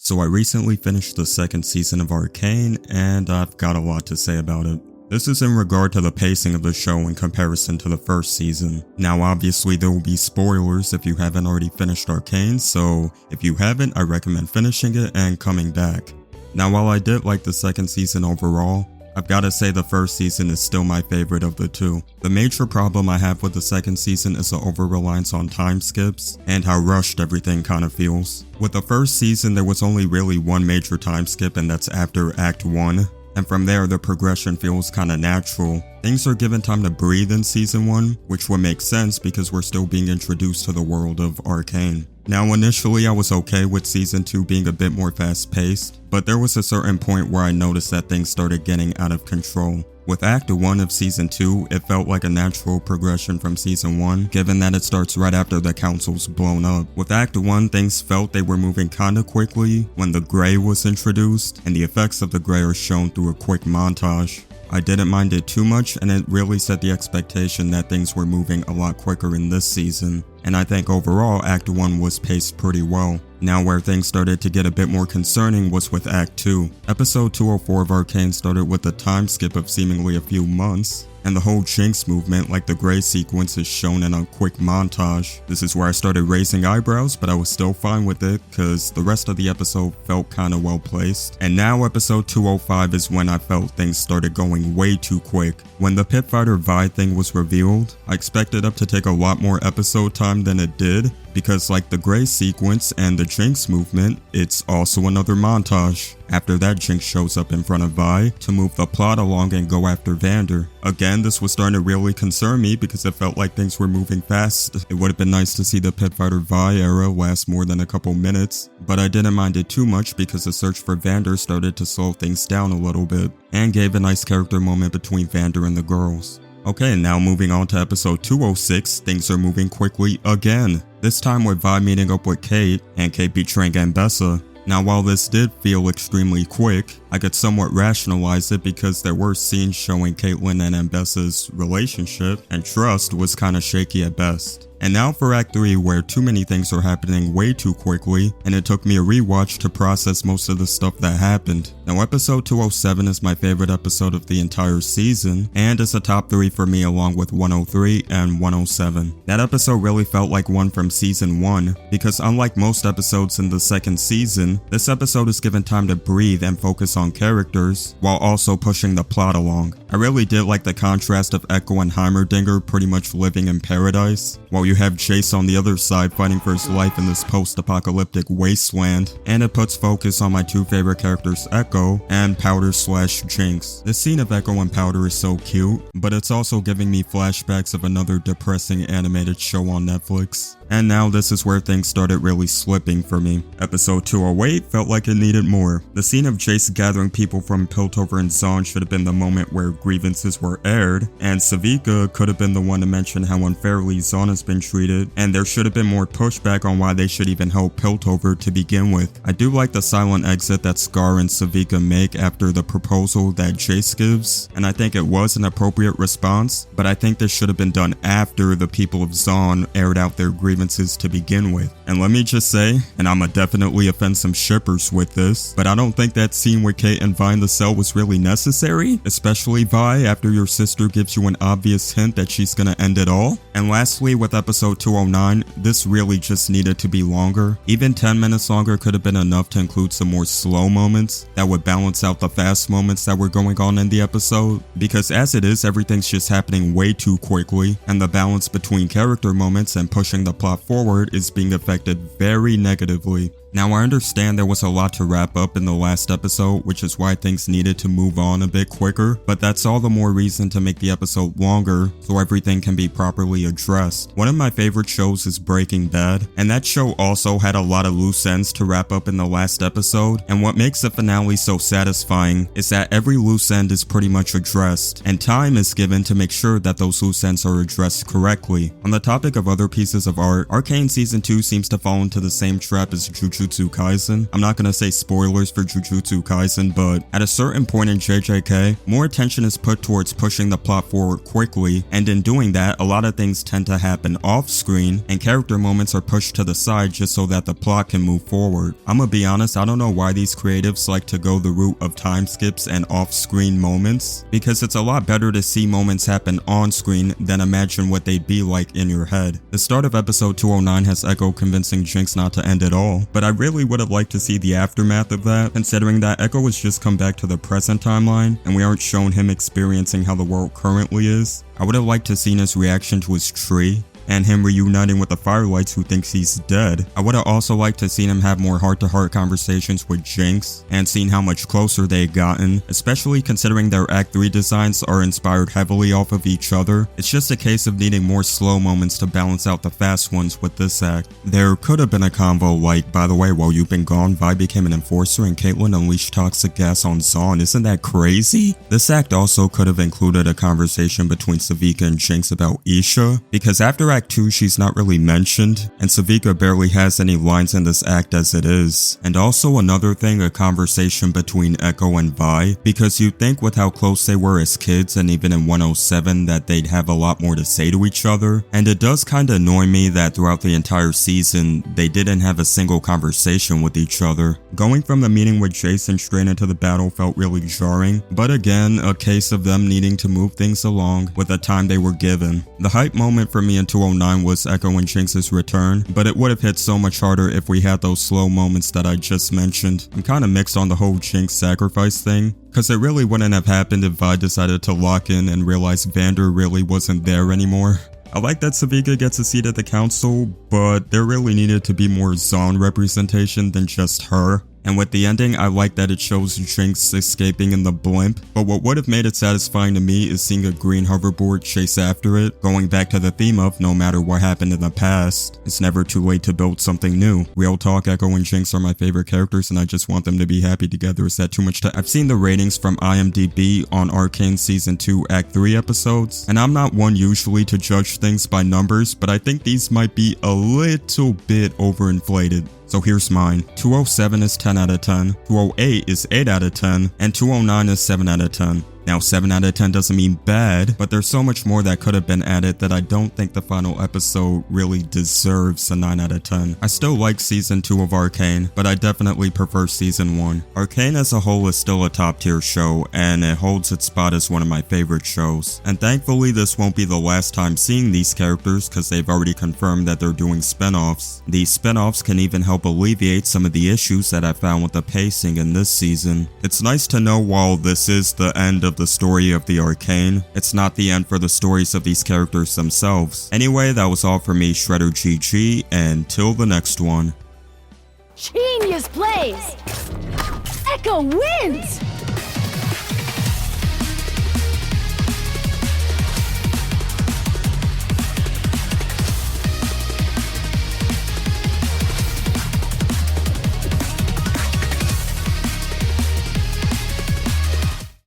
So I recently finished the second season of Arcane, and I've got a lot to say about it. This is in regard to the pacing of the show in comparison to the first season. Now obviously there will be spoilers if you haven't already finished Arcane, so if you haven't, I recommend finishing it and coming back. Now while I did like the second season overall, I've gotta say the first season is still my favorite of the two. The major problem I have with the second season is the over-reliance on time skips, and how rushed everything kinda feels. With the first season there was only really one major time skip, and that's after Act 1. And from there, the progression feels kinda natural. Things are given time to breathe in Season 1, which would make sense because we're still being introduced to the world of Arcane. Now initially I was okay with Season 2 being a bit more fast-paced, but there was a certain point where I noticed that things started getting out of control. With Act 1 of Season 2, it felt like a natural progression from Season 1, given that it starts right after the council's blown up. With Act 1, things felt they were moving kinda quickly when the Grey was introduced, and the effects of the Grey are shown through a quick montage. I didn't mind it too much, and it really set the expectation that things were moving a lot quicker in this season, and I think overall Act 1 was paced pretty well. Now where things started to get a bit more concerning was with Act 2. Episode 204 of Arcane started with a time skip of seemingly a few months, and the whole Jinx movement, like the Grey sequence, is shown in a quick montage. This is where I started raising eyebrows, but I was still fine with it cause the rest of the episode felt kinda well placed. And now episode 205 is when I felt things started going way too quick. When the Pit Fighter Vi thing was revealed, I expected it to take a lot more episode time than it did, because like the Grey sequence and the Jinx movement, it's also another montage. After that, Jinx shows up in front of Vi to move the plot along and go after Vander. Again, this was starting to really concern me because it felt like things were moving fast. It would have been nice to see the Pit Fighter Vi era last more than a couple minutes, but I didn't mind it too much because the search for Vander started to slow things down a little bit, and gave a nice character moment between Vander and the girls. Okay, now moving on to episode 206, things are moving quickly again. This time with Vi meeting up with Kate, and Kate betraying Ambessa. Now while this did feel extremely quick, I could somewhat rationalize it because there were scenes showing Caitlyn and Ambessa's relationship, and trust was kinda shaky at best. And now for Act 3, where too many things are happening way too quickly, and it took me a rewatch to process most of the stuff that happened. Now episode 207 is my favorite episode of the entire season, and it's a top 3 for me along with 103 and 107. That episode really felt like one from season 1, because unlike most episodes in the second season, this episode is given time to breathe and focus on characters, while also pushing the plot along. I really did like the contrast of Echo and Heimerdinger pretty much living in paradise, while you have Chase on the other side fighting for his life in this post-apocalyptic wasteland, and it puts focus on my two favorite characters, Echo and Powder/Jinx. This scene of Echo and Powder is so cute, but it's also giving me flashbacks of another depressing animated show on Netflix. And now this is where things started really slipping for me. Episode 208 felt like it needed more. The scene of Chase gathering people from Piltover and Zaun should have been the moment where grievances were aired, and Savika could have been the one to mention how unfairly Zaun has been treated, and there should have been more pushback on why they should even help Piltover to begin with. I do like the silent exit that Scar and Savika make after the proposal that Chase gives, and I think it was an appropriate response, but I think this should have been done after the people of Zaun aired out their grievances to begin with. And let me just say, and I'ma definitely offend some shippers with this, but I don't think that scene with Kate and Vi in the cell was really necessary, especially Vi after your sister gives you an obvious hint that she's gonna end it all. And lastly, with episode 209, this really just needed to be longer. Even 10 minutes longer could have been enough to include some more slow moments that would balance out the fast moments that were going on in the episode, because as it is, everything's just happening way too quickly, and the balance between character moments and pushing the plot forward is being affected very negatively. Now I understand there was a lot to wrap up in the last episode, which is why things needed to move on a bit quicker, but that's all the more reason to make the episode longer so everything can be properly addressed. One of my favorite shows is Breaking Bad, and that show also had a lot of loose ends to wrap up in the last episode, and what makes the finale so satisfying is that every loose end is pretty much addressed, and time is given to make sure that those loose ends are addressed correctly. On the topic of other pieces of art, Arcane Season 2 seems to fall into the same trap as Jujutsu Jujutsu Kaisen. I'm not gonna say spoilers for Jujutsu Kaisen, but at a certain point in JJK, more attention is put towards pushing the plot forward quickly, and in doing that, a lot of things tend to happen off screen, and character moments are pushed to the side just so that the plot can move forward. I'm gonna be honest, I don't know why these creatives like to go the route of time skips and off-screen moments, because it's a lot better to see moments happen on screen than imagine what they'd be like in your head. The start of episode 209 has Echo convincing Jinx not to end it all, but I really would have liked to see the aftermath of that, considering that Echo has just come back to the present timeline, and we aren't shown him experiencing how the world currently is. I would have liked to seen his reaction to his tree, and him reuniting with the Firelights who thinks he's dead. I would have also liked to seen him have more heart-to-heart conversations with Jinx, and seen how much closer they had gotten, especially considering their Act 3 designs are inspired heavily off of each other. It's just a case of needing more slow moments to balance out the fast ones with this act. There could have been a convo like, by the way, while you've been gone, Vi became an enforcer and Caitlyn unleashed toxic gas on Zaun. Isn't that crazy? This act also could have included a conversation between Savika and Jinx about Isha, because after Act 2 she's not really mentioned, and Savika barely has any lines in this act as it is. And also another thing, a conversation between Echo and Vi, because you'd think with how close they were as kids and even in 107 that they'd have a lot more to say to each other, and it does kinda annoy me that throughout the entire season they didn't have a single conversation with each other. Going from the meeting with Jason straight into the battle felt really jarring, but again, a case of them needing to move things along with the time they were given. The hype moment for me in 209 was Echo and Jinx's return, but it would have hit so much harder if we had those slow moments that I just mentioned. I'm kinda mixed on the whole Jinx sacrifice thing, cause it really wouldn't have happened if Vi decided to lock in and realize Vander really wasn't there anymore. I like that Savika gets a seat at the council, but there really needed to be more Zaun representation than just her. And with the ending, I like that it shows Jinx escaping in the blimp, but what would have made it satisfying to me is seeing a green hoverboard chase after it, going back to the theme of no matter what happened in the past, it's never too late to build something new. Real talk, Echo and Jinx are my favorite characters and I just want them to be happy together. Is that too much to— I've seen the ratings from IMDb on Arcane Season 2 Act 3 episodes, and I'm not one usually to judge things by numbers, but I think these might be a little bit overinflated. So here's mine. 207 is 10 out of 10, 208 is 8 out of 10, and 209 is 7 out of 10. Now 7 out of 10 doesn't mean bad, but there's so much more that could have been added that I don't think the final episode really deserves a 9 out of 10. I still like Season 2 of Arcane, but I definitely prefer Season 1. Arcane as a whole is still a top tier show, and it holds its spot as one of my favorite shows. And thankfully this won't be the last time seeing these characters because they've already confirmed that they're doing spin-offs. These spin-offs can even help alleviate some of the issues that I found with the pacing in this season. It's nice to know while this is the end of the story of the Arcane, it's not the end for the stories of these characters themselves. Anyway, that was all for me, Shredder GG, and till the next one. Genius plays! Echo wins!